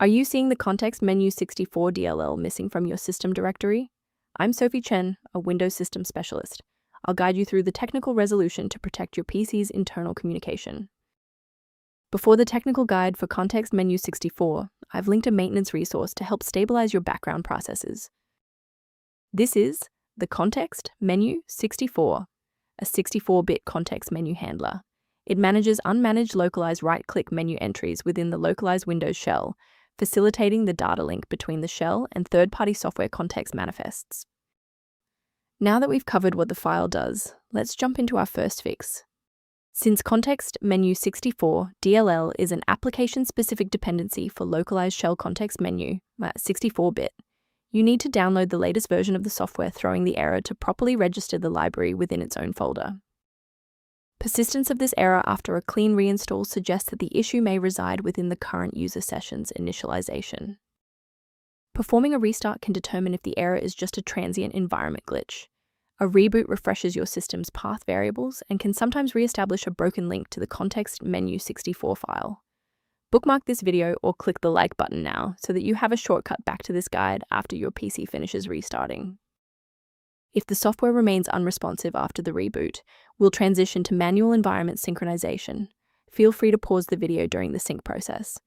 Are you seeing the ContextMenu64 DLL missing from your system directory? I'm Sophie Chen, a Windows System Specialist. I'll guide you through the technical resolution to protect your PC's internal communication. Before the technical guide for ContextMenu64, I've linked a maintenance resource to help stabilize your background processes. This is the ContextMenu64, a 64-bit context menu handler. It manages unmanaged localized right-click menu entries within the localized Windows shell, facilitating the data link between the shell and third-party software context manifests. Now that we've covered what the file does, let's jump into our first fix. Since ContextMenu64 DLL is an application-specific dependency for localized shell context menu, 64-bit, you need to download the latest version of the software throwing the error to properly register the library within its own folder. Persistence of this error after a clean reinstall suggests that the issue may reside within the current user session's initialization. Performing a restart can determine if the error is just a transient environment glitch. A reboot refreshes your system's path variables and can sometimes re-establish a broken link to the ContextMenu64 file. Bookmark this video or click the like button now so that you have a shortcut back to this guide after your PC finishes restarting. If the software remains unresponsive after the reboot, we'll transition to manual environment synchronization. Feel free to pause the video during the sync process.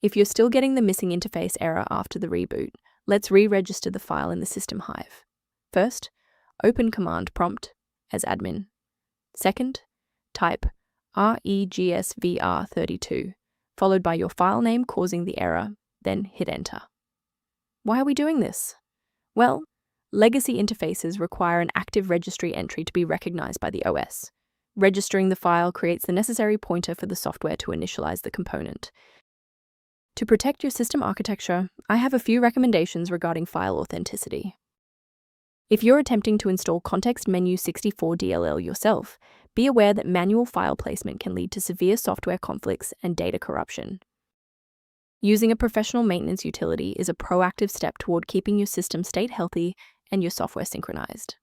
If you're still getting the missing interface error after the reboot, let's re-register the file in the system hive. First, open command prompt as admin. Second, type regsvr32, followed by your file name causing the error, then hit enter. Why are we doing this? Well, legacy interfaces require an active registry entry to be recognized by the OS. Registering the file creates the necessary pointer for the software to initialize the component. To protect your system architecture, I have a few recommendations regarding file authenticity. If you're attempting to install ContextMenu64 DLL yourself, be aware that manual file placement can lead to severe software conflicts and data corruption. Using a professional maintenance utility is a proactive step toward keeping your system state healthy and your software synchronized.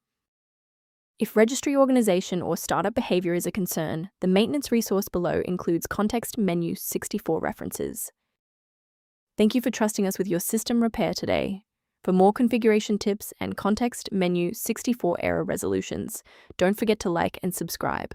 If registry organization or startup behavior is a concern, the maintenance resource below includes ContextMenu64 references. Thank you for trusting us with your system repair today. For more configuration tips and ContextMenu64 error resolutions, don't forget to like and subscribe.